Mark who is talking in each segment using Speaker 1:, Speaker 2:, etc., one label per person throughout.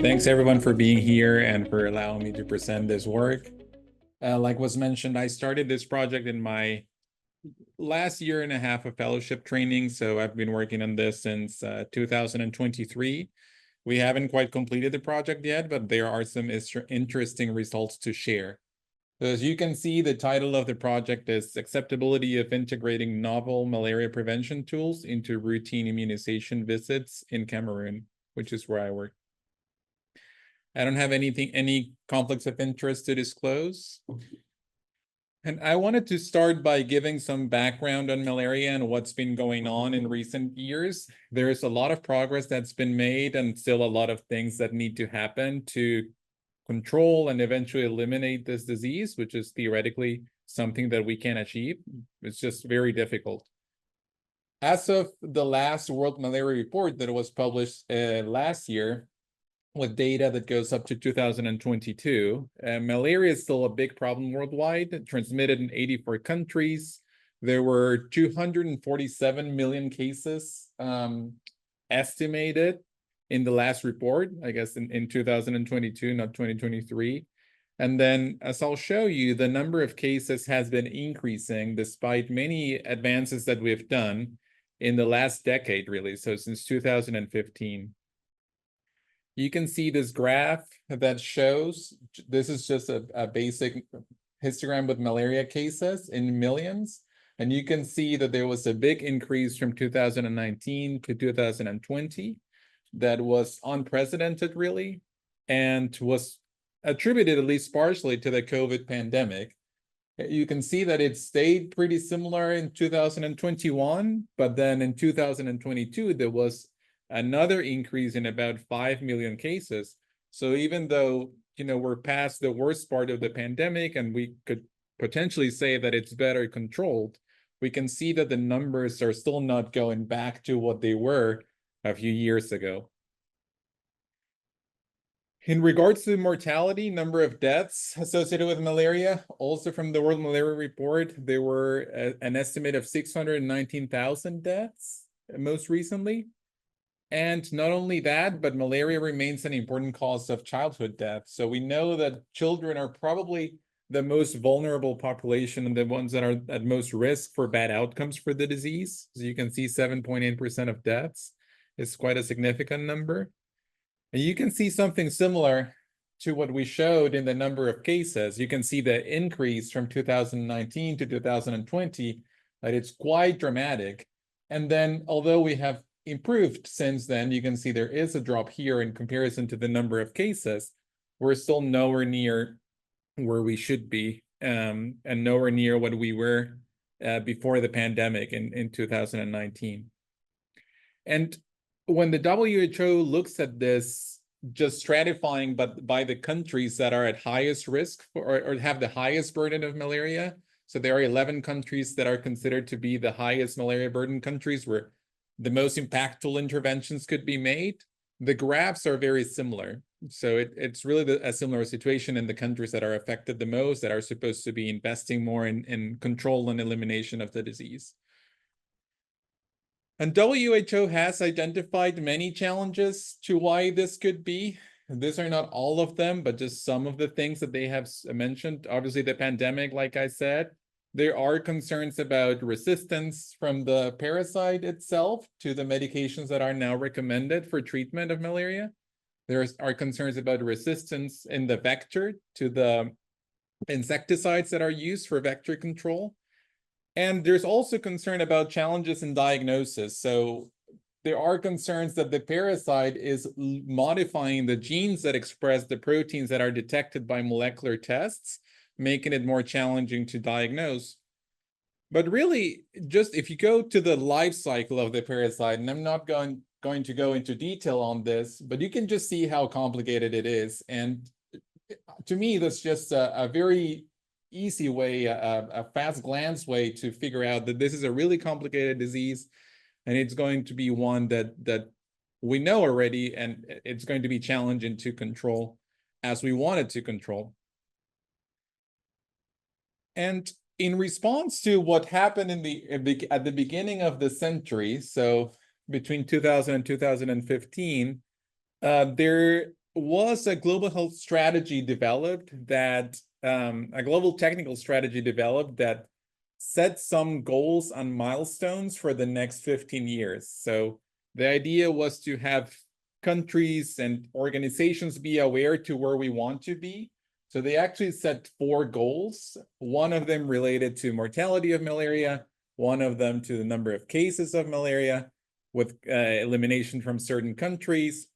Speaker 1: Thanks everyone for being here and for allowing me to present this work. Like was mentioned, I started this project in my last year and a half of fellowship training, so I've been working on this since 2023. We haven't quite completed the project yet, but there are some interesting results to share. So as you can see, the title of the project is Acceptability of Integrating Novel Malaria Prevention Tools into Routine Immunization Visits in Cameroon, which is where I work. I don't have any conflicts of interest to disclose. And I wanted to start by giving some background on malaria and what's been going on in recent years. There's a lot of progress that's been made and still a lot of things that need to happen to control and eventually eliminate this disease, which is theoretically something that we can achieve. It's just very difficult. As of the last World Malaria Report that was published last year, with data that goes up to 2022, malaria is still a big problem worldwide, transmitted in 84 countries. There were 247 million cases estimated in the last report, I guess in 2022, not 2023. And then, as I'll show you, the number of cases has been increasing despite many advances that we've done in the last decade, really, so since 2015. You can see this graph that shows, this is just a basic histogram with malaria cases in millions. And you can see that there was a big increase from 2019 to 2020 that was unprecedented, really, and was attributed at least partially to the COVID pandemic. You can see that it stayed pretty similar in 2021, but then in 2022, there was another increase in about 5 million cases. So even though, we're past the worst part of the pandemic and we could potentially say that it's better controlled, we can see that the numbers are still not going back to what they were a few years ago. In regards to mortality, number of deaths associated with malaria, also from the World Malaria Report, there were an estimate of 619,000 deaths most recently. And not only that, but malaria remains an important cause of childhood death. So we know that children are probably the most vulnerable population and the ones that are at most risk for bad outcomes for the disease. So you can see 7.8% of deaths is quite a significant number. And you can see something similar to what we showed in the number of cases. You can see the increase from 2019 to 2020, that it's quite dramatic. And then, although we have improved since then, you can see there is a drop here in comparison to the number of cases. We're still nowhere near where we should be, and nowhere near what we were before the pandemic in 2019. And when the WHO looks at this, just stratifying but by the countries that are at highest risk or have the highest burden of malaria, so there are 11 countries that are considered to be the highest malaria burden countries where the most impactful interventions could be made. The graphs are very similar. So it's really a similar situation in the countries that are affected the most, that are supposed to be investing more in control and elimination of the disease. And WHO has identified many challenges to why this could be. These are not all of them, but just some of the things that they have mentioned. Obviously, the pandemic, like I said, there are concerns about resistance from the parasite itself to the medications that are now recommended for treatment of malaria. There are concerns about resistance in the vector to the insecticides that are used for vector control. And there's also concern about challenges in diagnosis. So there are concerns that the parasite is modifying the genes that express the proteins that are detected by molecular tests, making it more challenging to diagnose. But really, just if you go to the life cycle of the parasite, and I'm not going to go into detail on this, but you can just see how complicated it is. And to me, that's just a very easy way, a fast glance way to figure out that this is a really complicated disease, and it's going to be one that we know already, and it's going to be challenging to control as we wanted to control. And in response to what happened at the beginning of the century, so between 2000 and 2015, there was a global health strategy developed that, a global technical strategy developed that set some goals and milestones for the next 15 years. So the idea was to have countries and organizations be aware to where we want to be. So they actually set 4 goals, one of them related to mortality of malaria, one of them to the number of cases of malaria, with elimination from certain countries,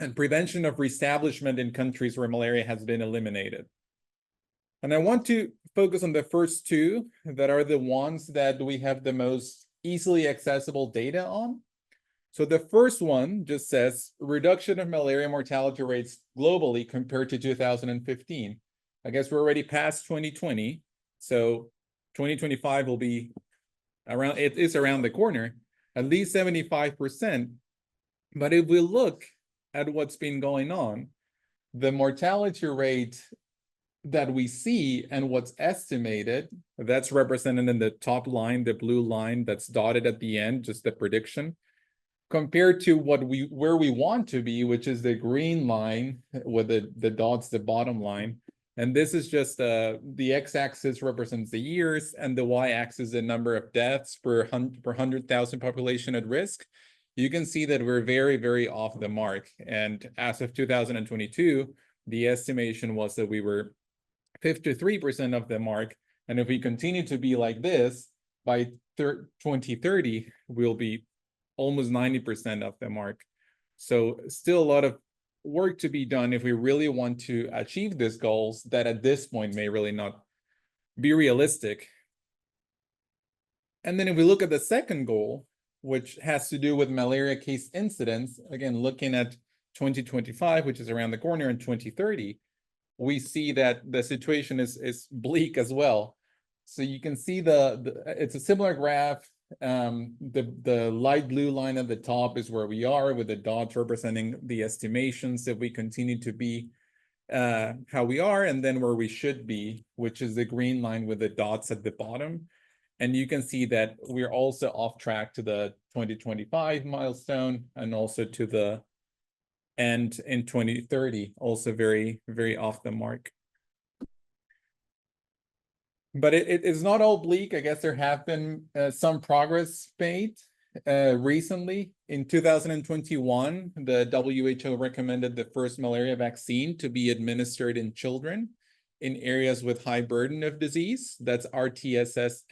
Speaker 1: and prevention of reestablishment in countries where malaria has been eliminated. And I want to focus on the first 2 that are the ones that we have the most easily accessible data on. So the first one just says reduction of malaria mortality rates globally compared to 2015. I guess we're already past 2020, so 2025 will be around, it is around the corner, at least 75%. But if we look at what's been going on, the mortality rate that we see and what's estimated, that's represented in the top line, the blue line that's dotted at the end, just the prediction, compared to where we want to be, which is the green line with the dots, the bottom line. And this is just the x-axis represents the years, and the y-axis the number of deaths per 100,000 population at risk. You can see that we're very, very off the mark. And as of 2022, the estimation was that we were 53% of the mark. And if we continue to be like this, by 2030, we'll be almost 90% of the mark. So still a lot of work to be done if we really want to achieve these goals that at this point may really not be realistic. And then if we look at the second goal, which has to do with malaria case incidence, again, looking at 2025, which is around the corner, in 2030, we see that the situation is bleak as well. So you can see it's a similar graph. The light blue line at the top is where we are, with the dots representing the estimations if we continue to be how we are, and then where we should be, which is the green line with the dots at the bottom. And you can see that we're also off track to the 2025 milestone, and also to the end in 2030, also very, very off the mark. But it is not all bleak. I guess there have been some progress made recently. In 2021, the WHO recommended the first malaria vaccine to be administered in children in areas with high burden of disease. That's RTSS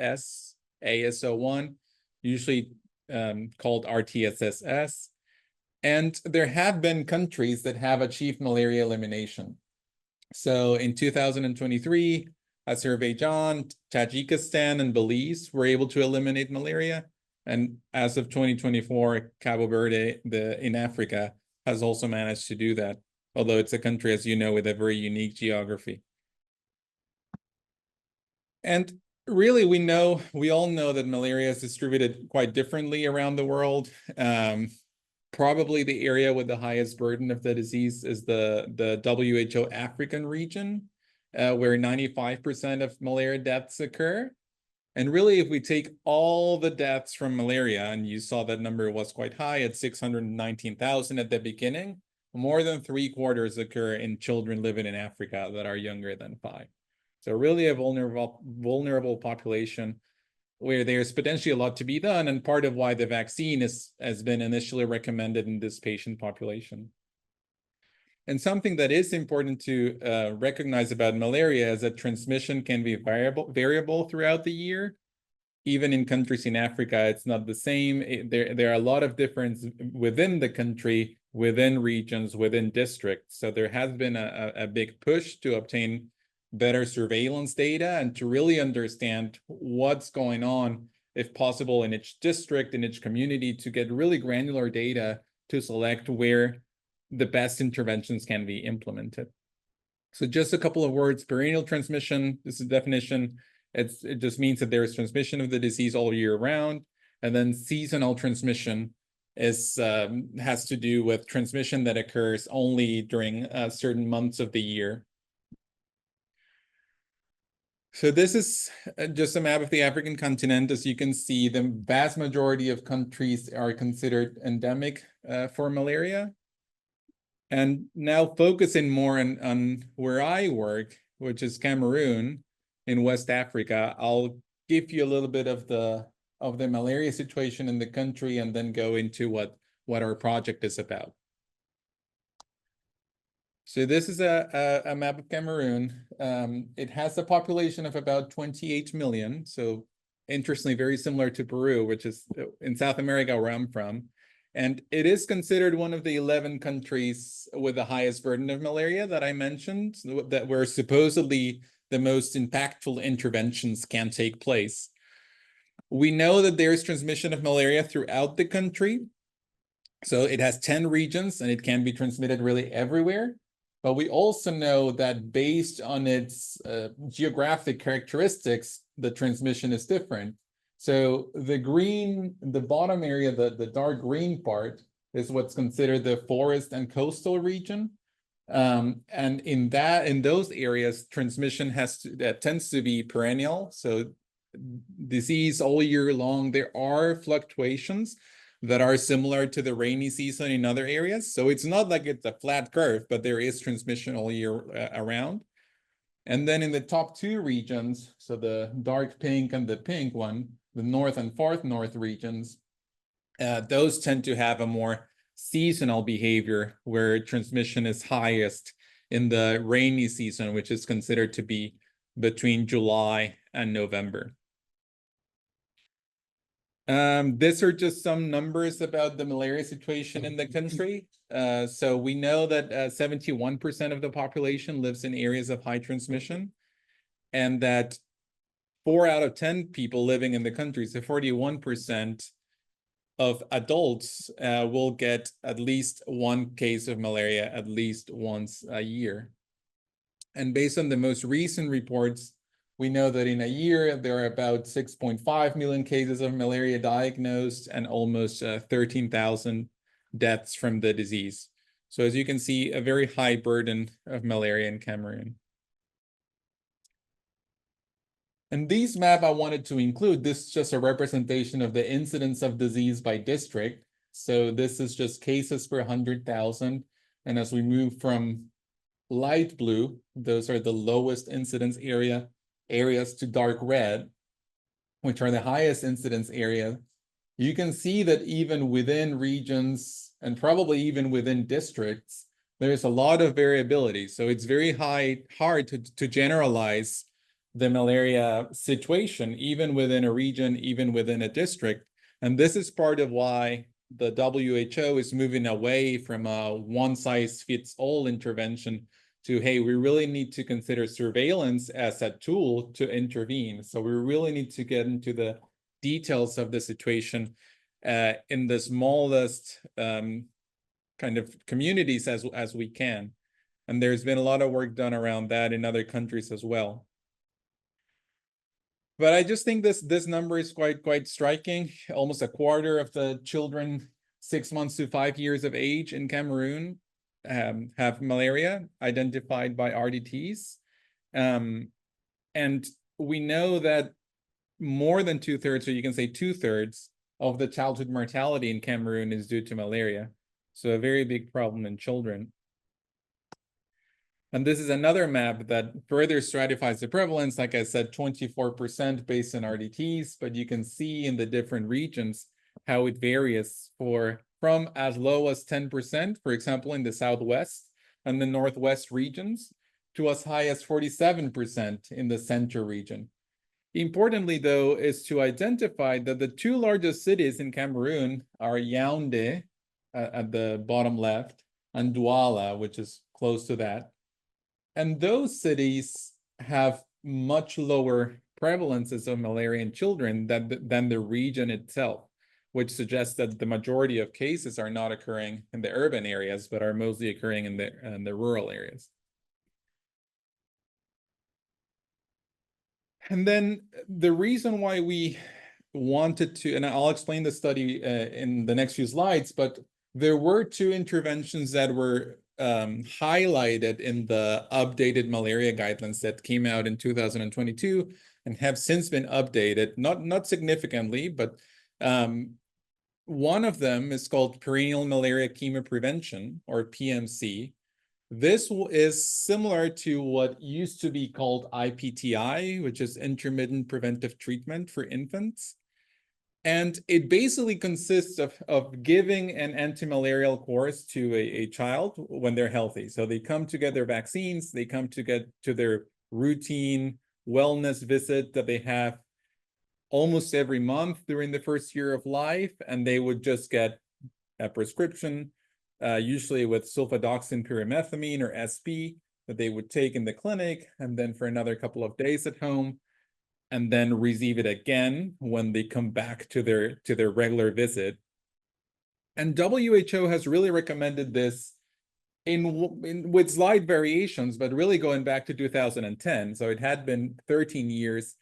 Speaker 1: AS01, usually called RTSS. And there have been countries that have achieved malaria elimination. So in 2023, Azerbaijan, Tajikistan, and Belize were able to eliminate malaria. And as of 2024, Cabo Verde in Africa has also managed to do that, although it's a country, as you know, with a very unique geography. And really, we all know that malaria is distributed quite differently around the world. Probably the area with the highest burden of the disease is the WHO African region, where 95% of malaria deaths occur. And really, if we take all the deaths from malaria, and you saw that number was quite high at 619,000 at the beginning, more than 3/4 occur in children living in Africa that are younger than 5. So really a vulnerable population where there's potentially a lot to be done, and part of why the vaccine has been initially recommended in this patient population. And something that is important to recognize about malaria is that transmission can be variable throughout the year. Even in countries in Africa, it's not the same. There are a lot of difference within the country, within regions, within districts. So there has been a big push to obtain better surveillance data and to really understand what's going on, if possible, in each district, in each community, to get really granular data to select where the best interventions can be implemented. So just a couple of words: perennial transmission, this is the definition. It just means that there is transmission of the disease all year round. And then seasonal transmission has to do with transmission that occurs only during certain months of the year. So this is just a map of the African continent. As you can see, the vast majority of countries are considered endemic for malaria. And now focusing more on where I work, which is Cameroon in West Africa, I'll give you a little bit of the malaria situation in the country and then go into what our project is about. So this is a map of Cameroon. It has a population of about 28 million. So interestingly, very similar to Peru, which is in South America where I'm from. And it is considered one of the 11 countries with the highest burden of malaria that I mentioned, that where supposedly the most impactful interventions can take place. We know that there is transmission of malaria throughout the country. So it has 10 regions and it can be transmitted really everywhere. But we also know that based on its geographic characteristics, the transmission is different. So the bottom area, the dark green part, is what's considered the forest and coastal region. And in those areas, transmission tends to be perennial. So disease all year long. There are fluctuations that are similar to the rainy season in other areas. So it's not like it's a flat curve, but there is transmission all year around. And then in the top two regions, so the dark pink and the pink one, the north and far north regions, those tend to have a more seasonal behavior where transmission is highest in the rainy season, which is considered to be between July and November. These are just some numbers about the malaria situation in the country. So we know that 71% of the population lives in areas of high transmission, and that 4 out of 10 people living in the country, so 41% of adults will get at least one case of malaria at least once a year. And based on the most recent reports, we know that in a year, there are about 6.5 million cases of malaria diagnosed and almost 13,000 deaths from the disease. So as you can see, a very high burden of malaria in Cameroon. And this map I wanted to include, this is just a representation of the incidence of disease by district. So this is just cases per 100,000. And as we move from light blue, those are the lowest incidence areas to dark red, which are the highest incidence area, you can see that even within regions and probably even within districts, there's a lot of variability. So it's very hard to generalize the malaria situation, even within a region, even within a district. And this is part of why the WHO is moving away from a one-size-fits-all intervention to, hey, we really need to consider surveillance as a tool to intervene. So we really need to get into the details of the situation in the smallest kind of communities as we can. And there's been a lot of work done around that in other countries as well. But I just think this number is quite striking. Almost a quarter of the children 6 months to 5 years of age in Cameroon have malaria identified by RDTs. And we know that more than 2/3, or you can say 2/3 of the childhood mortality in Cameroon is due to malaria. So a very big problem in children. And this is another map that further stratifies the prevalence. Like I said, 24% based on RDTs, but you can see in the different regions how it varies from as low as 10%, for example, in the Southwest and the Northwest regions, to as high as 47% in the Center region. Importantly, though, is to identify that the two largest cities in Cameroon are Yaoundé at the bottom left and Douala, which is close to that. And those cities have much lower prevalences of malaria in children than the region itself, which suggests that the majority of cases are not occurring in the urban areas, but are mostly occurring in the rural areas. And then the reason why we wanted to, and I'll explain the study in the next few slides, but there were two interventions that were highlighted in the updated malaria guidelines that came out in 2022 and have since been updated, not significantly, but one of them is called perennial malaria chemoprevention, or PMC. This is similar to what used to be called IPTI, which is intermittent preventive treatment for infants. And it basically consists of giving an anti-malarial course to a child when they're healthy. So they come to get their vaccines, they come to get to their routine wellness visit that they have almost every month during the first year of life, and they would just get a prescription, usually with sulfadoxine pyrimethamine, or SP, that they would take in the clinic, and then for another couple of days at home, and then receive it again when they come back to their regular visit. And WHO has really recommended this with slight variations, but really going back to 2010. So it had been 13 years,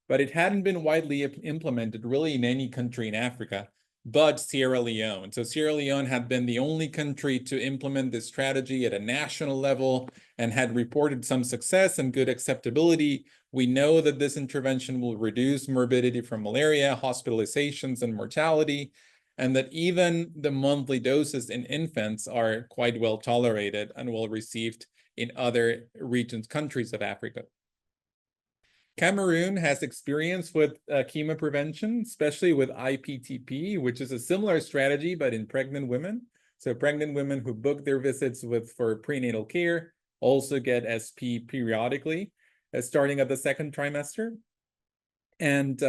Speaker 1: but it hadn't been widely implemented really in any country in Africa, but Sierra Leone. So Sierra Leone had been the only country to implement this strategy at a national level and had reported some success and good acceptability. We know that this intervention will reduce morbidity from malaria, hospitalizations, and mortality, and that even the monthly doses in infants are quite well tolerated and well received in other countries of Africa. Cameroon has experience with chemo prevention, especially with IPTP, which is a similar strategy, but in pregnant women. So pregnant women who book their visits for prenatal care also get SP periodically, starting at the second trimester. And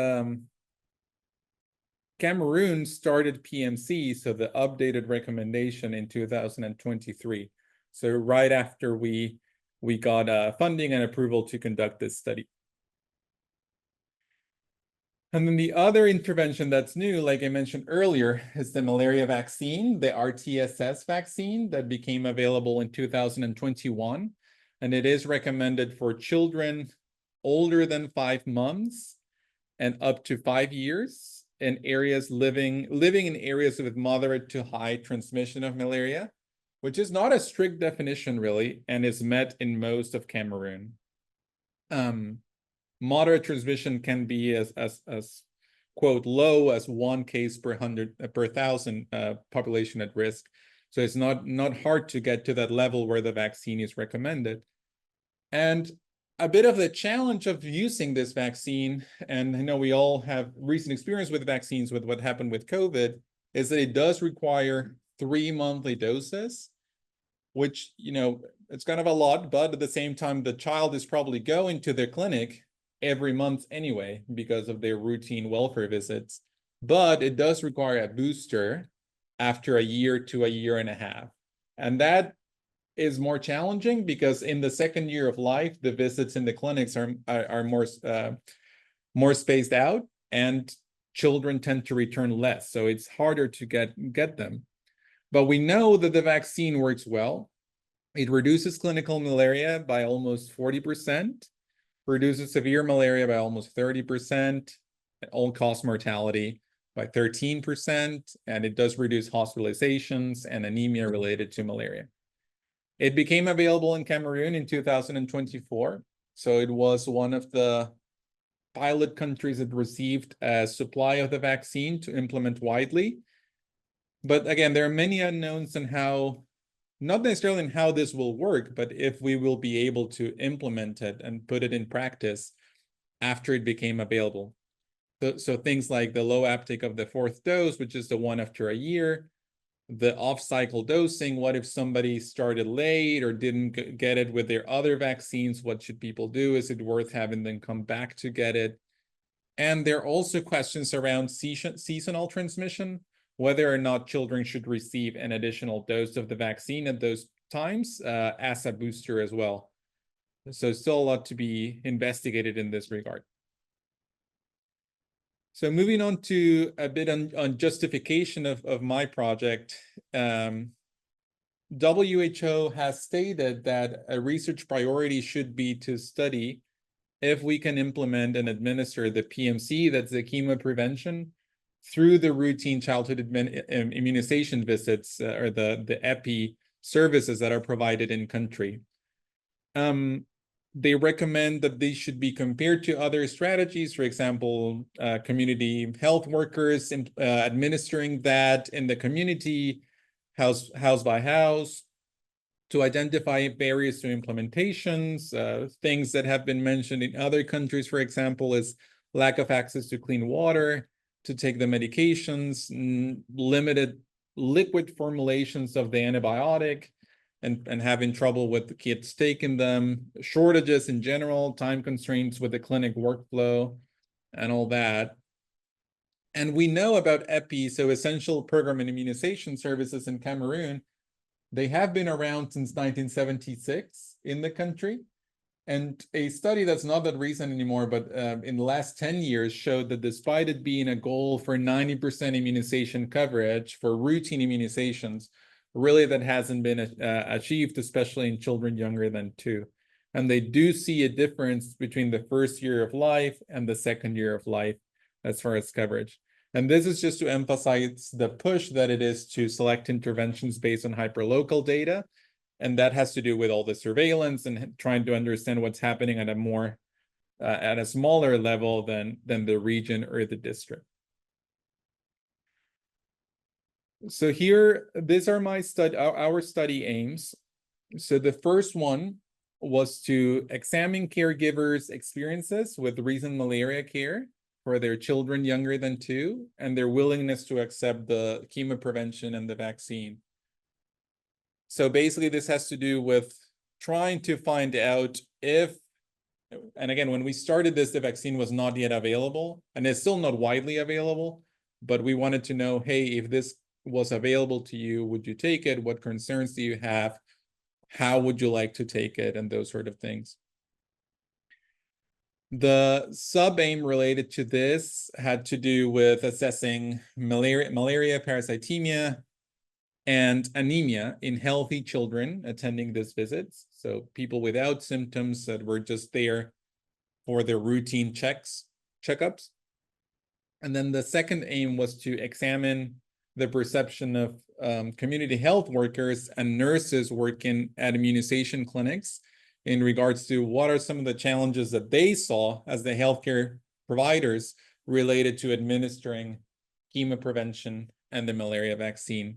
Speaker 1: Cameroon started PMC, so the updated recommendation, in 2023. So right after we got funding and approval to conduct this study. And then the other intervention that's new, like I mentioned earlier, is the malaria vaccine, the RTSS vaccine that became available in 2021. And it is recommended for children older than 5 months and up to 5 years in areas living in areas with moderate to high transmission of malaria, which is not a strict definition really, and is met in most of Cameroon. Moderate transmission can be as quote low as 1 case per 1,000 population at risk. So it's not hard to get to that level where the vaccine is recommended. And a bit of the challenge of using this vaccine, and I know we all have recent experience with vaccines with what happened with COVID, is that it does require 3 monthly doses, which, it's kind of a lot, but at the same time, the child is probably going to their clinic every month anyway because of their routine welfare visits. But it does require a booster after a year to a year and a half. And that is more challenging because in the second year of life, the visits in the clinics are more spaced out, and children tend to return less. So it's harder to get them. But we know that the vaccine works well. It reduces clinical malaria by almost 40%, reduces severe malaria by almost 30%, all-cause mortality by 13%, and it does reduce hospitalizations and anemia related to malaria. It became available in Cameroon in 2024, so it was one of the pilot countries that received a supply of the vaccine to implement widely. But again, there are many unknowns in how, not necessarily in how this will work, but if we will be able to implement it and put it in practice after it became available. So things like the low uptake of the 4th dose, which is the one after a year, the off-cycle dosing, what if somebody started late or didn't get it with their other vaccines? What should people do? Is it worth having them come back to get it? And there are also questions around seasonal transmission, whether or not children should receive an additional dose of the vaccine at those times as a booster as well. So still a lot to be investigated in this regard. So moving on to a bit on justification of my project, WHO has stated that a research priority should be to study if we can implement and administer the PMC, that's the chemo prevention, through the routine childhood immunization visits, or the EPI services that are provided in country. They recommend that they should be compared to other strategies, for example, community health workers administering that in the community, house by house, to identify barriers to implementations. Things that have been mentioned in other countries, for example, is lack of access to clean water, to take the medications, limited liquid formulations of the antibiotic, and having trouble with the kids taking them, shortages in general, time constraints with the clinic workflow, and all that. And we know about EPI, so Essential Program and Immunization Services in Cameroon. They have been around since 1976 in the country. And a study that's not that recent anymore, but in the last 10 years showed that despite it being a goal for 90% immunization coverage for routine immunizations, really that hasn't been achieved, especially in children younger than 2. And they do see a difference between the first year of life and the second year of life as far as coverage. And this is just to emphasize the push that it is to select interventions based on hyperlocal data. And that has to do with all the surveillance and trying to understand what's happening at a more at a smaller level than the region or the district. So here, these are our study aims. So the first one was to examine caregivers' experiences with recent malaria care for their children younger than 2 and their willingness to accept the chemoprevention and the vaccine. So basically, this has to do with trying to find out if, and again, when we started this, the vaccine was not yet available, and it's still not widely available, but we wanted to know, hey, if this was available to you, would you take it? What concerns do you have? How would you like to take it? And those sort of things. The sub-aim related to this had to do with assessing malaria, parasitemia, and anemia in healthy children attending these visits. So people without symptoms that were just there for their routine checkups. And then the second aim was to examine the perception of community health workers and nurses working at immunization clinics in regards to what are some of the challenges that they saw as the healthcare providers related to administering chemoprevention and the malaria vaccine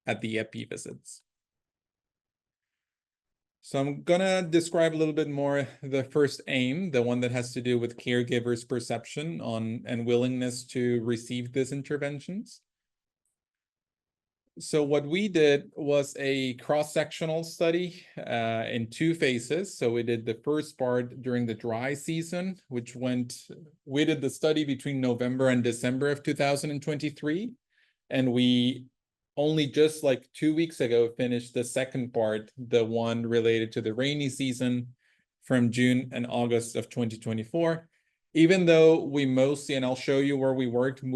Speaker 1: at the EPI visits. So I'm gonna describe a little bit more the first aim, the one that has to do with caregivers' perception on and willingness to receive these interventions. So what we did was a cross-sectional study in 2 phases. So we did the first part during the dry season, we did the study between November and December of 2023. And we only just like 2 weeks ago finished the second part, the one related to the rainy season from June and August of 2024. Even though we mostly, and I'll show you where we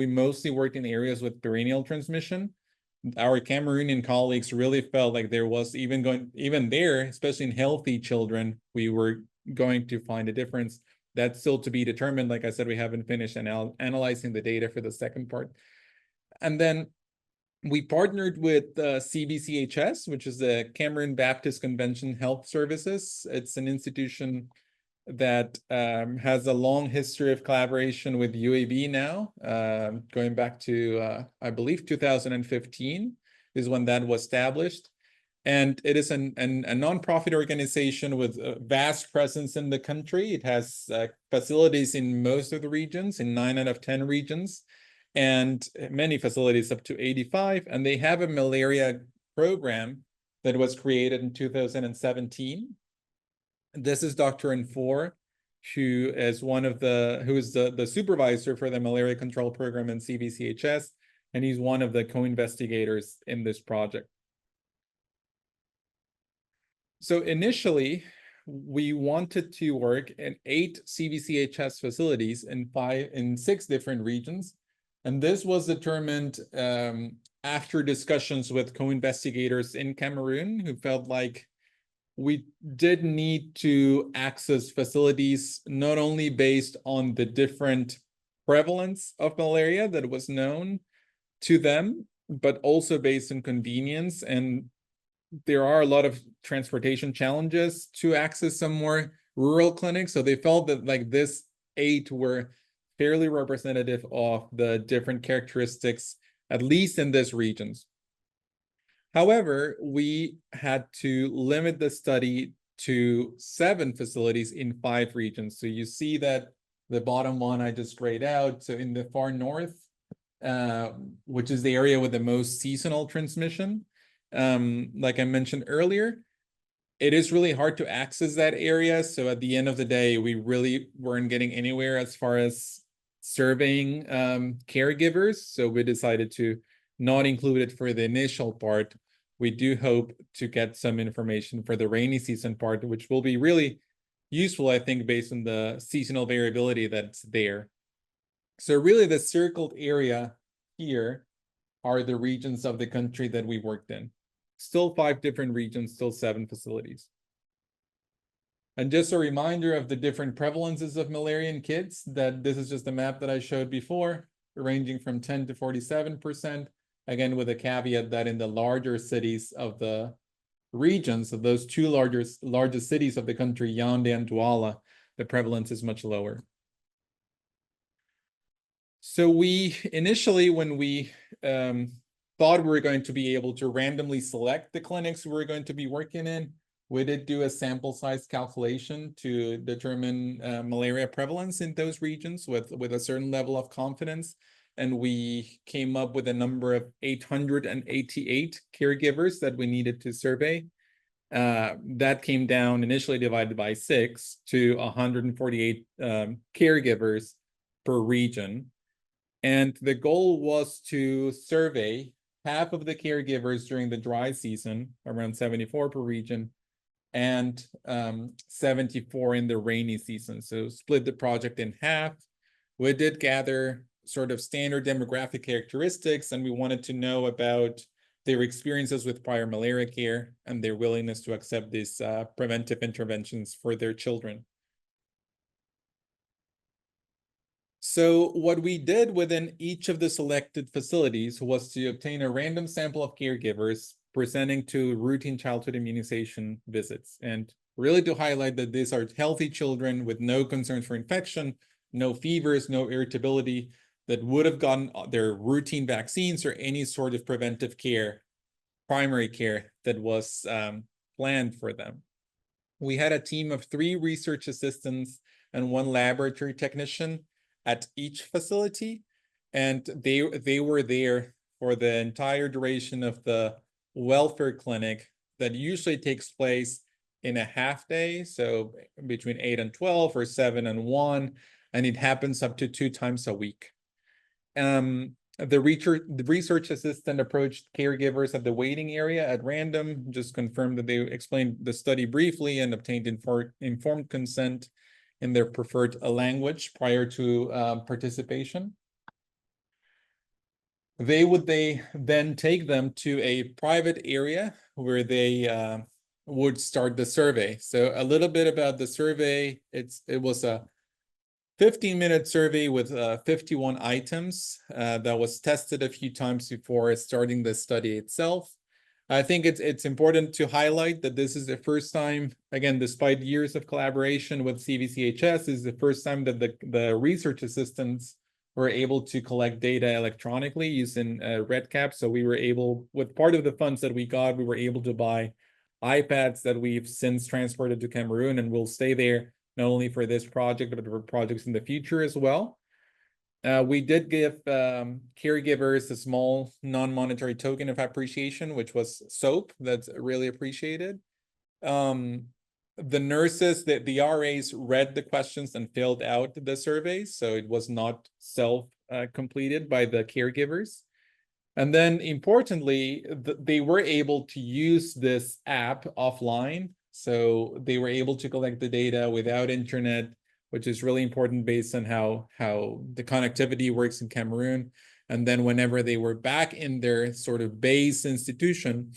Speaker 1: mostly worked in areas with perennial transmission, our Cameroonian colleagues really felt like there was even there, especially in healthy children, we were going to find a difference. That's still to be determined. Like I said, we haven't finished analyzing the data for the second part. And then we partnered with CBCHS, which is the Cameroon Baptist Convention Health Services. It's an institution that has a long history of collaboration with UAB now, going back to, I believe, 2015 is when that was established. And it is a nonprofit organization with a vast presence in the country. It has facilities in most of the regions, in 9 out of 10 regions, and many facilities up to 85. And they have a malaria program that was created in 2017. This is Dr. Nfor, who is the supervisor for the malaria control program in CBCHS, and he's one of the co-investigators in this project. So initially, we wanted to work in 8 CBCHS facilities in 6 different regions, and this was determined after discussions with co-investigators in Cameroon who felt like we did need to access facilities not only based on the different prevalence of malaria that was known to them, but also based on convenience and there are a lot of transportation challenges to access some more rural clinics. So they felt that like this 8 were fairly representative of the different characteristics, at least in these regions. However, we had to limit the study to 7 facilities in 5 regions. So you see that the bottom one I just grayed out. So in the far north, which is the area with the most seasonal transmission, like I mentioned earlier, it is really hard to access that area. So at the end of the day, we really weren't getting anywhere as far as surveying caregivers. So we decided to not include it for the initial part. We do hope to get some information for the rainy season part, which will be really useful, I think, based on the seasonal variability that's there. So really the circled area here are the regions of the country that we worked in. Still 5 different regions, still 7 facilities. And just a reminder of the different prevalences of malaria in kids, that this is just a map that I showed before, ranging from 10 to 47%, again, with a caveat that in the larger cities of the regions, of those 2 largest cities of the country, Yaoundé and Douala, the prevalence is much lower. So we initially, when we thought we were going to be able to randomly select the clinics we were going to be working in, we did do a sample size calculation to determine malaria prevalence in those regions with a certain level of confidence. And we came up with a number of 888 caregivers that we needed to survey. That came down, initially divided by 6, to 148 caregivers per region. And the goal was to survey half of the caregivers during the dry season, around 74 per region, and 74 in the rainy season. So split the project in half. We did gather sort of standard demographic characteristics, and we wanted to know about their experiences with prior malaria care and their willingness to accept these preventive interventions for their children. So what we did within each of the selected facilities was to obtain a random sample of caregivers presenting to routine childhood immunization visits, and really to highlight that these are healthy children with no concerns for infection, no fevers, no irritability, that would have gotten their routine vaccines or any sort of preventive care, primary care that was planned for them. We had a team of 3 research assistants and 1 laboratory technician at each facility, and they were there for the entire duration of the welfare clinic that usually takes place in a half day, so between 8 and 12 or 7 and 1, and it happens up to 2 times a week. The research assistant approached caregivers at the waiting area at random, just confirmed that they explained the study briefly and obtained informed consent in their preferred language prior to participation. They would then take them to a private area where they would start the survey. So a little bit about the survey. It was a 15-minute survey with 51 items that was tested a few times before starting the study itself. I think it's important to highlight that this is the first time, again, despite years of collaboration with CVCHS, this is the first time that the research assistants were able to collect data electronically using RedCap. So we were able, with part of the funds that we got, we were able to buy iPads that we've since transported to Cameroon and will stay there not only for this project, but for projects in the future as well. We did give caregivers a small non-monetary token of appreciation, which was soap. That's really appreciated. The nurses, the RAs read the questions and filled out the surveys, so it was not self-completed by the caregivers. And then importantly, they were able to use this app offline. So they were able to collect the data without internet, which is really important based on how the connectivity works in Cameroon. And then whenever they were back in their sort of base institution,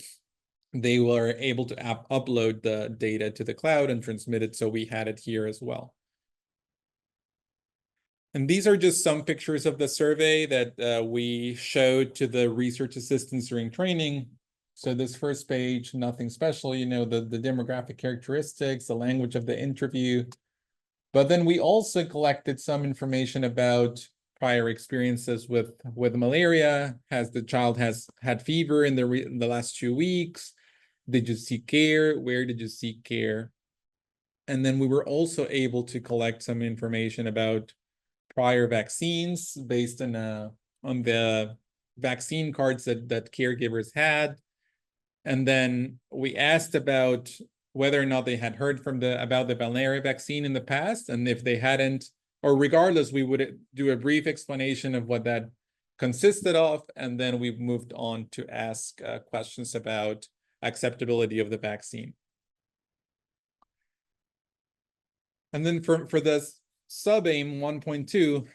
Speaker 1: they were able to upload the data to the cloud and transmit it. So we had it here as well. And these are just some pictures of the survey that we showed to the research assistants during training. So this first page, nothing special, you know, the demographic characteristics, the language of the interview. But then we also collected some information about prior experiences with malaria. Has the child had fever in the last 2 weeks? Did you seek care? Where did you seek care? And then we were also able to collect some information about prior vaccines based on the vaccine cards that caregivers had. And then we asked about whether or not they had heard about the malaria vaccine in the past, and if they hadn't, or regardless, we would do a brief explanation of what that consisted of, and then we moved on to ask questions about acceptability of the vaccine. And then for the sub-aim 1.2,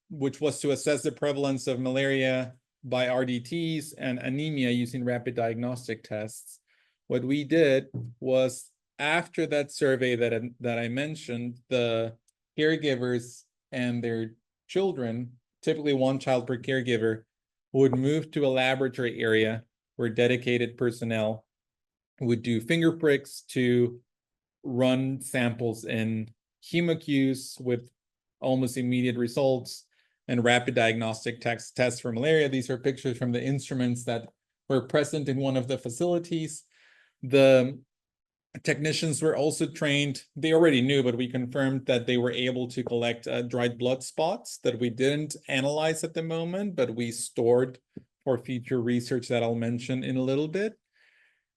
Speaker 1: which was to assess the prevalence of malaria by RDTs and anemia using rapid diagnostic tests, what we did was, after that survey that I mentioned, the caregivers and their children, typically one child per caregiver, would move to a laboratory area where dedicated personnel would do finger pricks to run samples in HemoQs with almost immediate results, and rapid diagnostic tests for malaria. These are pictures from the instruments that were present in one of the facilities. The technicians were also trained. They already knew, but we confirmed that they were able to collect dried blood spots that we didn't analyze at the moment, but we stored for future research that I'll mention in a little bit.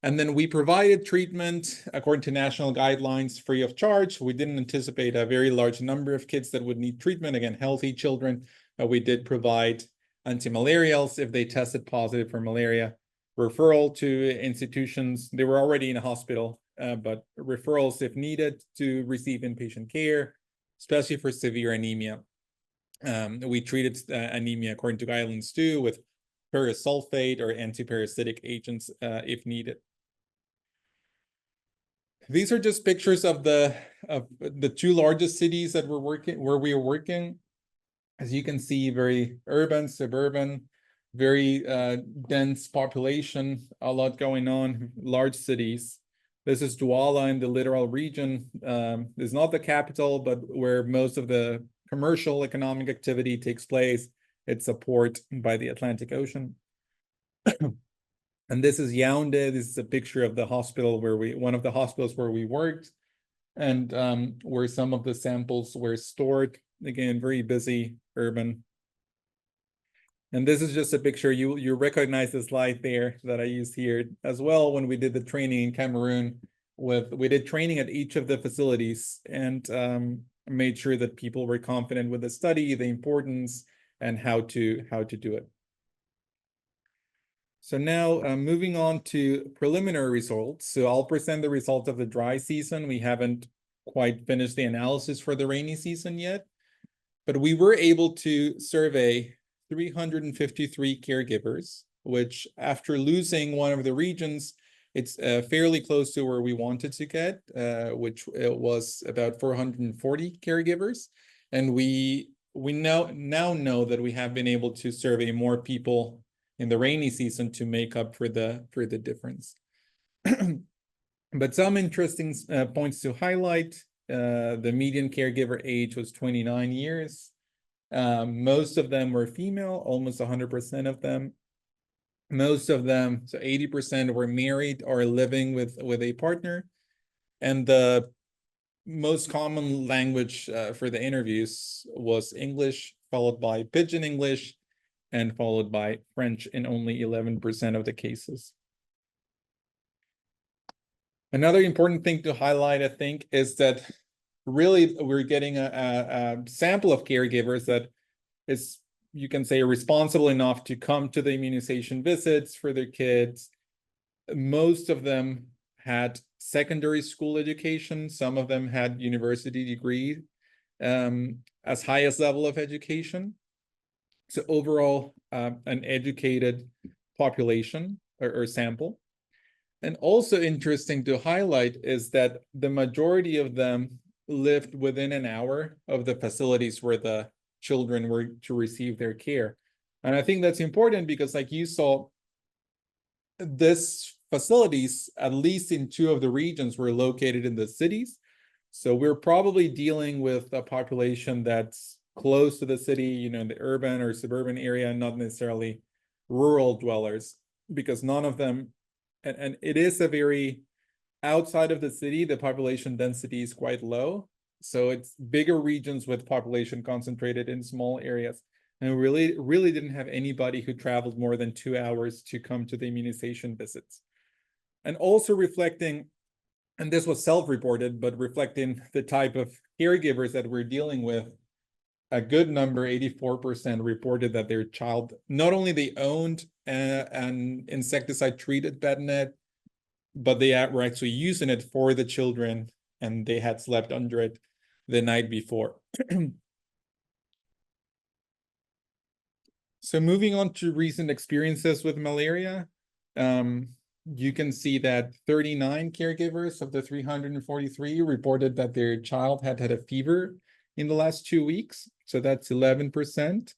Speaker 1: And then we provided treatment according to national guidelines free of charge. We didn't anticipate a very large number of kids that would need treatment. Again, healthy children. We did provide antimalarials if they tested positive for malaria. Referral to institutions. They were already in a hospital, but referrals if needed to receive inpatient care, especially for severe anemia. We treated anemia according to guidelines too, with parasulfate or antiparasitic agents if needed. These are just pictures of the two largest cities that where we are working. As you can see, very urban, suburban, very dense population, a lot going on, large cities. This is Douala in the littoral region. It's not the capital, but where most of the commercial economic activity takes place. It's a port by the Atlantic Ocean. And this is Yaoundé. This is a picture of the hospital one of the hospitals where we worked, and where some of the samples were stored. Again, very busy, urban. And this is just a picture. You recognize the slide there that I used here as well when we did the training in Cameroon. We did training at each of the facilities and made sure that people were confident with the study, the importance, and how to do it. So now moving on to preliminary results. So I'll present the results of the dry season. We haven't quite finished the analysis for the rainy season yet, but we were able to survey 353 caregivers, which, after losing one of the regions, it's fairly close to where we wanted to get, which was about 440 caregivers. And we now know that we have been able to survey more people in the rainy season to make up for the difference. But some interesting points to highlight. The median caregiver age was 29 years. Most of them were female, almost 100% of them. Most of them, so 80%, were married or living with a partner. And the most common language for the interviews was English, followed by Pidgin English, and followed by French in only 11% of the cases. Another important thing to highlight, I think, is that really we're getting a sample of caregivers that is, you can say, responsible enough to come to the immunization visits for their kids. Most of them had secondary school education. Some of them had university degree, as highest level of education. So overall, an educated population or sample. And also interesting to highlight is that the majority of them lived within an hour of the facilities where the children were to receive their care. And I think that's important because, like you saw, this facilities, at least in 2 of the regions, were located in the cities. So we're probably dealing with a population that's close to the city, you know, in the urban or suburban area, not necessarily rural dwellers, because none of them, and it is a very, outside of the city, the population density is quite low. So it's bigger regions with population concentrated in small areas. And we really didn't have anybody who traveled more than 2 hours to come to the immunization visits. And also reflecting, and this was self-reported, but reflecting the type of caregivers that we're dealing with, a good number, 84%, reported that their child, not only they owned an insecticide-treated bed net, but they were actually using it for the children, and they had slept under it the night before. So moving on to recent experiences with malaria, you can see that 39 caregivers of the 343 reported that their child had had a fever in the last 2 weeks. So that's 11%.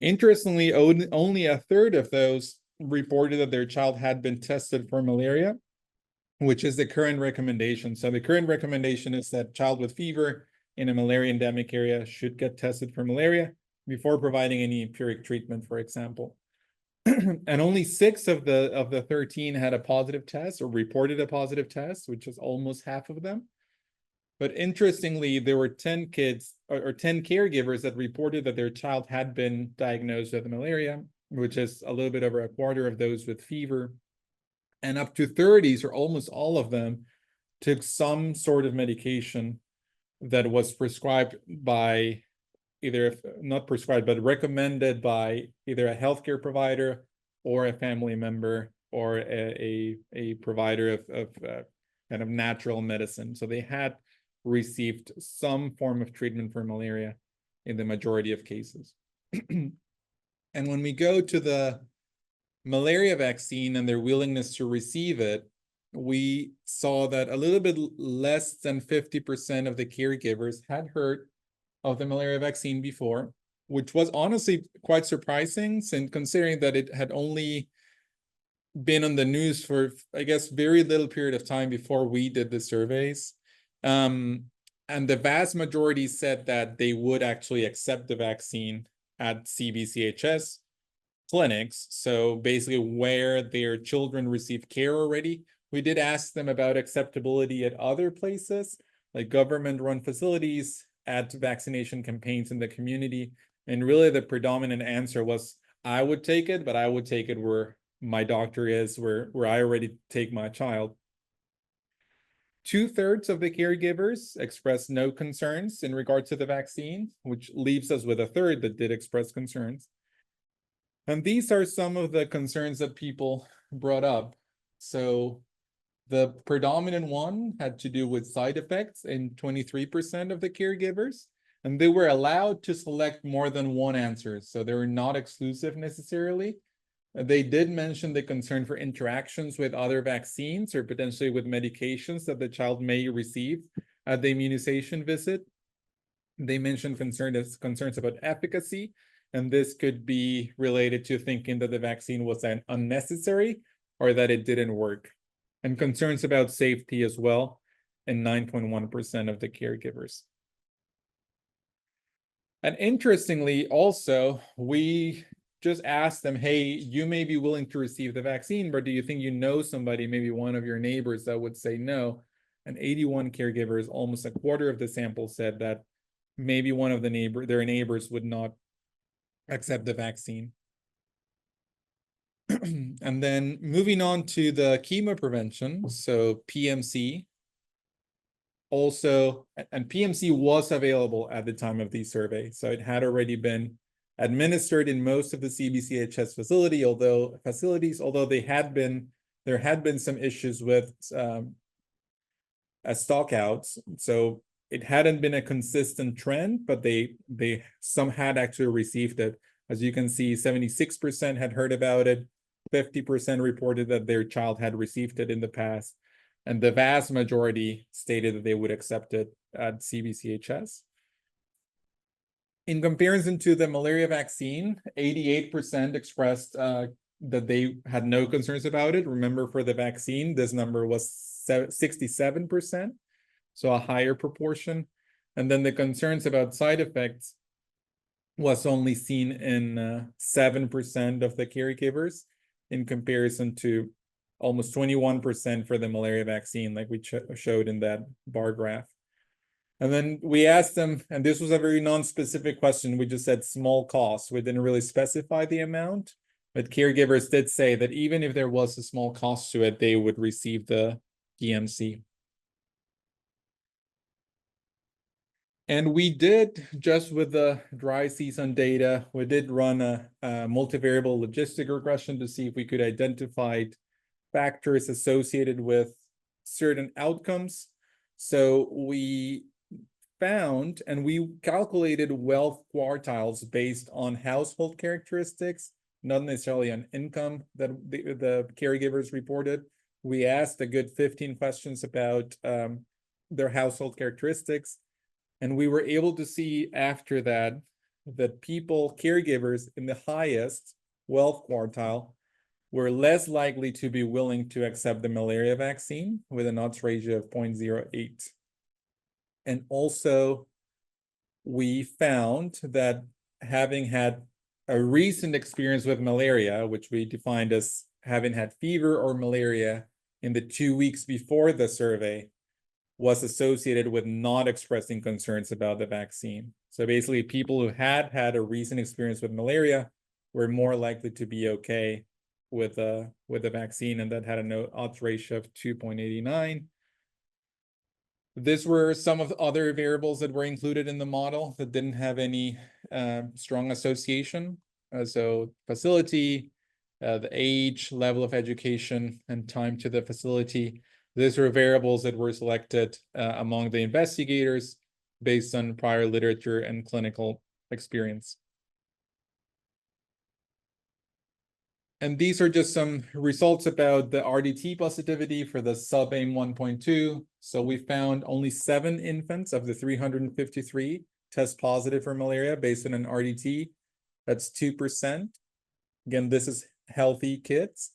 Speaker 1: Interestingly, only a third of those reported that their child had been tested for malaria, which is the current recommendation. So the current recommendation is that child with fever in a malaria endemic area should get tested for malaria before providing any empiric treatment, for example. And only 6 of the 13 had a positive test or reported a positive test, which is almost half of them. But interestingly, there were 10 kids or 10 caregivers that reported that their child had been diagnosed with malaria, which is a little bit over a quarter of those with fever. And up to 30s, or almost all of them, took some sort of medication that was prescribed by either, not prescribed, but recommended by either a healthcare provider or a family member or a provider of kind of natural medicine. So they had received some form of treatment for malaria in the majority of cases. And when we go to the malaria vaccine and their willingness to receive it, we saw that a little bit less than 50% of the caregivers had heard of the malaria vaccine before, which was honestly quite surprising, since considering that it had only been on the news for, I guess, very little period of time before we did the surveys. And the vast majority said that they would actually accept the vaccine at CBCHS clinics, so basically where their children receive care already. We did ask them about acceptability at other places, like government-run facilities, at vaccination campaigns in the community, and really the predominant answer was, I would take it, but I would take it where my doctor is, where I already take my child. 2/3 of the caregivers expressed no concerns in regard to the vaccine, which leaves us with a third that did express concerns. And these are some of the concerns that people brought up. So the predominant one had to do with side effects in 23% of the caregivers, and they were allowed to select more than one answer, so they were not exclusive necessarily. They did mention the concern for interactions with other vaccines or potentially with medications that the child may receive at the immunization visit. They mentioned concerns about efficacy, and this could be related to thinking that the vaccine was unnecessary or that it didn't work. And concerns about safety as well, in 9.1% of the caregivers. And interestingly, also, we just asked them, hey, you may be willing to receive the vaccine, but do you think you know somebody, maybe one of your neighbors, that would say no? And 81 caregivers, almost a quarter of the sample, said that maybe one of their neighbors would not accept the vaccine. And then moving on to the chemo prevention, so PMC. Also, and PMC was available at the time of the survey, so it had already been administered in most of the CBCHS facilities, although there had been some issues with stockouts, so it hadn't been a consistent trend, but some had actually received it. As you can see, 76% had heard about it, 50% reported that their child had received it in the past, and the vast majority stated that they would accept it at CBCHS. In comparison to the malaria vaccine, 88% expressed that they had no concerns about it. Remember, for the vaccine, this number was 67%, so a higher proportion. And then the concerns about side effects was only seen in 7% of the caregivers, in comparison to almost 21% for the malaria vaccine, like we showed in that bar graph. And then we asked them, and this was a very non-specific question. We just said small cost. We didn't really specify the amount, but caregivers did say that even if there was a small cost to it, they would receive the PMC. And we did, just with the dry season data, we did run a multivariable logistic regression to see if we could identify factors associated with certain outcomes. So we found, and we calculated wealth quartiles based on household characteristics, not necessarily on income that the caregivers reported. We asked a good 15 questions about their household characteristics. And we were able to see after that caregivers in the highest wealth quartile were less likely to be willing to accept the malaria vaccine, with an odds ratio of 0.08. And also, we found that having had a recent experience with malaria, which we defined as having had fever or malaria in the 2 weeks before the survey, was associated with not expressing concerns about the vaccine. So basically, people who had had a recent experience with malaria were more likely to be okay with the vaccine, and that had an odds ratio of 2.89. These were some of the other variables that were included in the model that didn't have any strong association. So facility, the age, level of education, and time to the facility. These were variables that were selected among the investigators based on prior literature and clinical experience. And these are just some results about the RDT positivity for the sub-AIM 1.2. So we found only 7 infants of the 353 test positive for malaria based on an RDT. That's 2%. Again, this is healthy kids.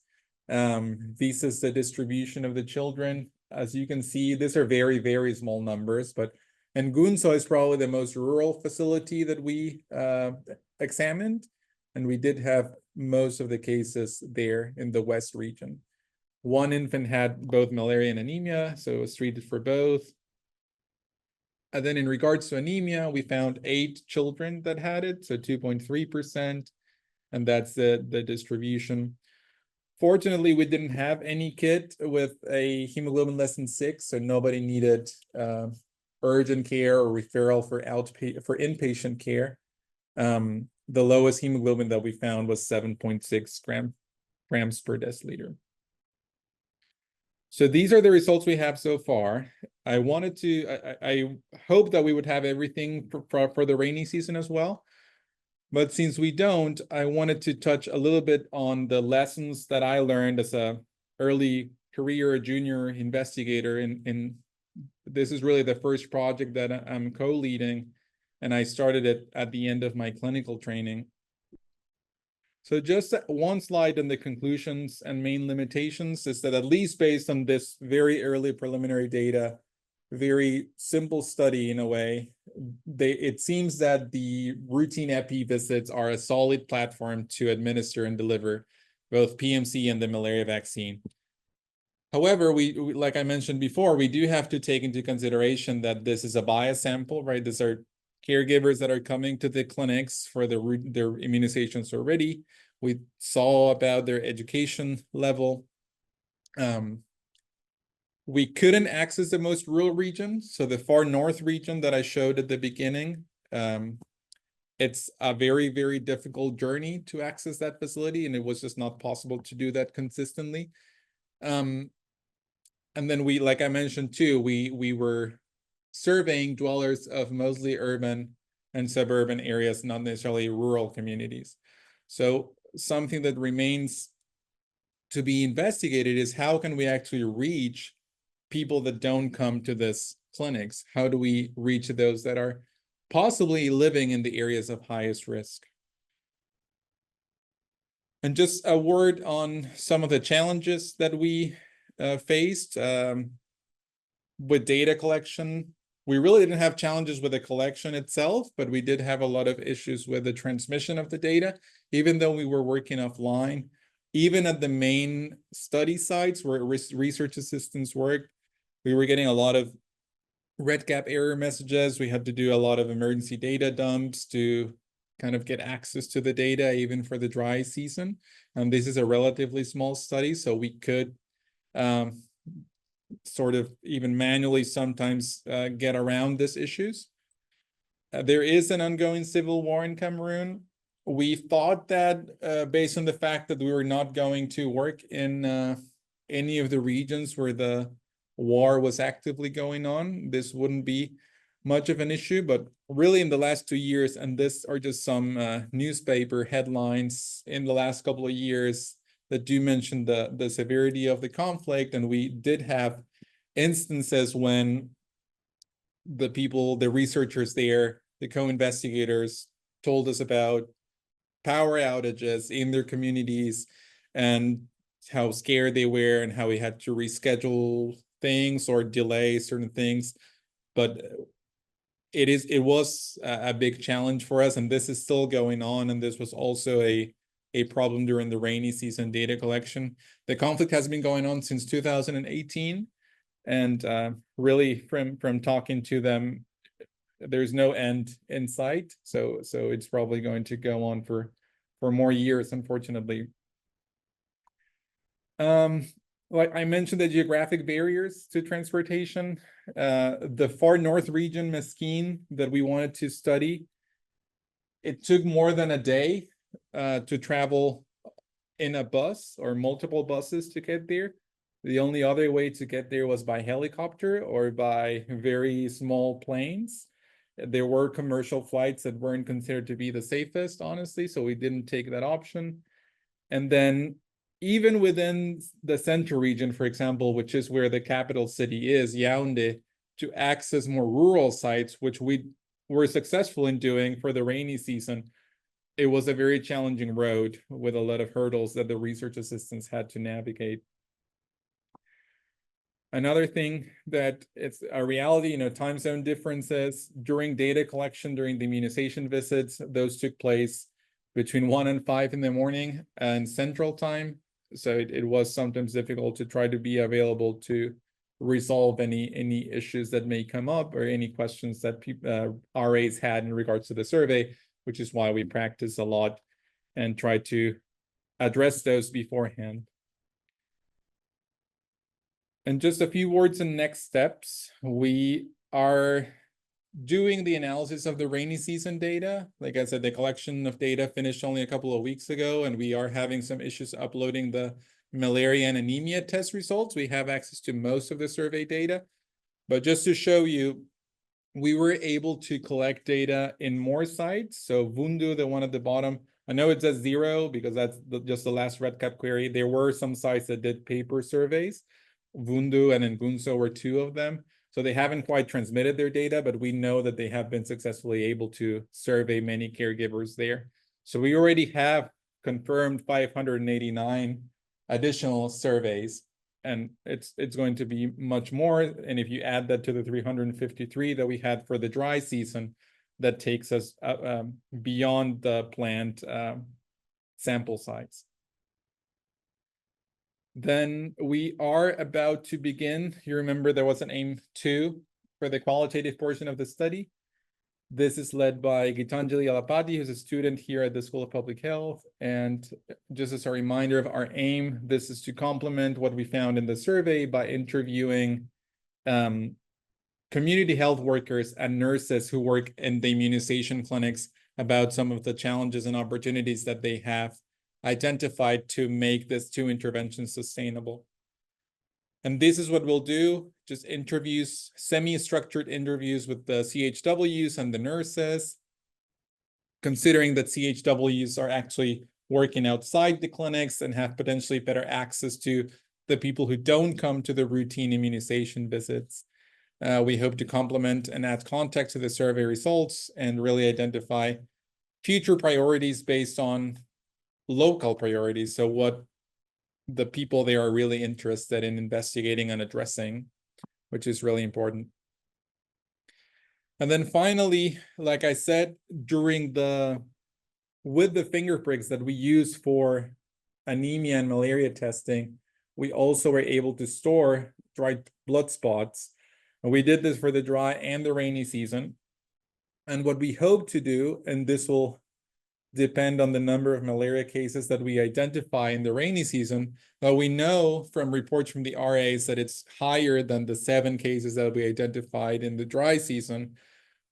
Speaker 1: This is the distribution of the children. As you can see, these are very, very small numbers, but Ngunso is probably the most rural facility that we examined, and we did have most of the cases there in the West region. 1 infant had both malaria and anemia, so it was treated for both. And then in regards to anemia, we found 8 children that had it, so 2.3%, and that's the distribution. Fortunately, we didn't have any kid with a hemoglobin less than 6, so nobody needed urgent care or referral for inpatient care. The lowest hemoglobin that we found was 7.6 grams per deciliter. So these are the results we have so far. I hope that we would have everything for the rainy season as well. But since we don't, I wanted to touch a little bit on the lessons that I learned as a early career junior investigator. In this is really the first project that I'm co-leading, and I started it at the end of my clinical training. So just one slide on the conclusions and main limitations is that, at least based on this very early preliminary data, very simple study in a way, it seems that the routine epi visits are a solid platform to administer and deliver both PMC and the malaria vaccine. However, we like I mentioned before, we do have to take into consideration that this is a bias sample, right? These are caregivers that are coming to the clinics for their immunizations already. We saw about their education level. We couldn't access the most rural region. So the far north region that I showed at the beginning, it's a very, very difficult journey to access that facility, and it was just not possible to do that consistently. And then we, like I mentioned too, we were surveying dwellers of mostly urban and suburban areas, not necessarily rural communities. So something that remains to be investigated is how can we actually reach people that don't come to this clinics? How do we reach those that are possibly living in the areas of highest risk? And just a word on some of the challenges that we faced with data collection. We really didn't have challenges with the collection itself, but we did have a lot of issues with the transmission of the data, even though we were working offline. Even at the main study sites where research assistants worked, we were getting a lot of red cap error messages. We had to do a lot of emergency data dumps to kind of get access to the data, even for the dry season. And this is a relatively small study, so we could sort of even manually sometimes get around these issues. There is an ongoing civil war in Cameroon. We thought that based on the fact that we were not going to work in any of the regions where the war was actively going on, this wouldn't be much of an issue. But really in the last 2 years, and this are just some newspaper headlines in the last couple of years that do mention the severity of the conflict. And we did have instances when the researchers there, the co-investigators, told us about power outages in their communities and how scared they were and how we had to reschedule things or delay certain things. But it was a big challenge for us, and this is still going on. And this was also a problem during the rainy season data collection. The conflict has been going on since 2018. And really from talking to them, there's no end in sight. So it's probably going to go on for more years, unfortunately. Like I mentioned, the geographic barriers to transportation. The far north region, Mesquite, that we wanted to study, it took more than a day to travel in a bus or multiple buses to get there. The only other way to get there was by helicopter or by very small planes. There were commercial flights that weren't considered to be the safest, honestly, so we didn't take that option. And then even within the central region, for example, which is where the capital city is, Yaoundé, to access more rural sites, which we were successful in doing for the rainy season, it was a very challenging road with a lot of hurdles that the research assistants had to navigate. Another thing that it's a reality, time zone differences during data collection, during the immunization visits, those took place between 1 and 5 in the morning and central time. So it was sometimes difficult to try to be available to resolve any issues that may come up or any questions that RAs had in regards to the survey, which is why we practice a lot and try to address those beforehand. And just a few words on next steps. We are doing the analysis of the rainy season data. Like I said, the collection of data finished only a couple of weeks ago, and we are having some issues uploading the malaria and anemia test results. We have access to most of the survey data, but just to show you, we were able to collect data in more sites. So Vundu, the one at the bottom, I know it says 0 because that's just the last red cap query. There were some sites that did paper surveys. Vundu and Ngunso were 2 of them. So they haven't quite transmitted their data, but we know that they have been successfully able to survey many caregivers there. So we already have confirmed 589 additional surveys, and it's going to be much more. And if you add that to the 353 that we had for the dry season, that takes us beyond the planned sample size. Then we are about to begin. You remember there was an aim 2 for the qualitative portion of the study. This is led by Gitanjali Alapati, who's a student here at the School of Public Health. And just as a reminder of our aim, this is to complement what we found in the survey by interviewing community health workers and nurses who work in the immunization clinics about some of the challenges and opportunities that they have identified to make this 2 interventions sustainable. And this is what we'll do, just interviews, semi-structured interviews with the CHWs and the nurses, considering that CHWs are actually working outside the clinics and have potentially better access to the people who don't come to the routine immunization visits. We hope to complement and add context to the survey results and really identify future priorities based on local priorities. So what the people they are really interested in investigating and addressing, which is really important. And then finally, like I said, with the finger pricks that we use for anemia and malaria testing, we also were able to store dried blood spots. And we did this for the dry and the rainy season. And what we hope to do, and this will depend on the number of malaria cases that we identify in the rainy season, but we know from reports from the RAs that it's higher than the 7 cases that we identified in the dry season.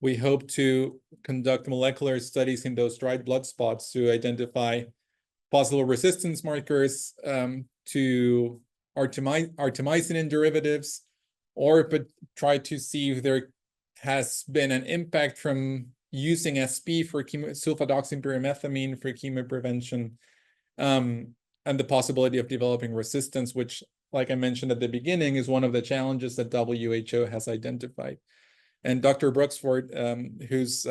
Speaker 1: We hope to conduct molecular studies in those dried blood spots to identify possible resistance markers to artemisinin and derivatives, or try to see if there has been an impact from using SP for sulfadoxine-pyrimethamine for chemo prevention, and the possibility of developing resistance, which, like I mentioned at the beginning, is one of the challenges that WHO has identified. And Dr. Bruxford, who's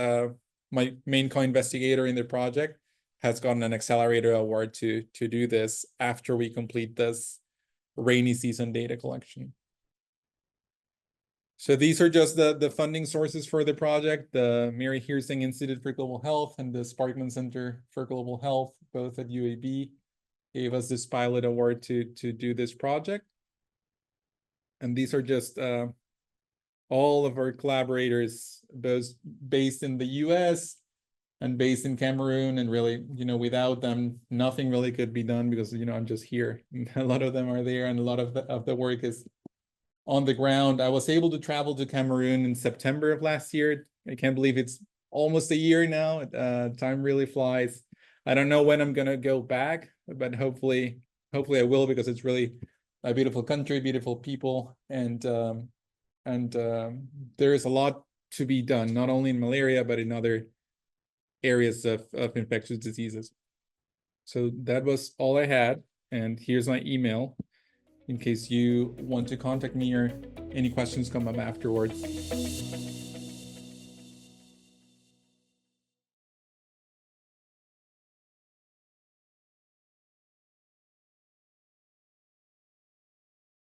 Speaker 1: my main co-investigator in the project, has gotten an accelerator award to do this after we complete this rainy season data collection. So these are just the funding sources for the project: the Mary Hearsing Institute for Global Health and the Sparkman Center for Global Health, both at UAB, gave us this pilot award to do this project. And these are just all of our collaborators, both based in the US and based in Cameroon. And really, without them, nothing really could be done, because, I'm just here. A lot of them are there, and a lot of the work is on the ground. I was able to travel to Cameroon in September of last year. I can't believe it's almost a year now. Time really flies. I don't know when I'm gonna go back, but hopefully I will, because it's really a beautiful country, beautiful people, and there is a lot to be done, not only in malaria, but in other areas of infectious diseases. So that was all I had, and here's my email in case you want to contact me or any questions come up afterwards.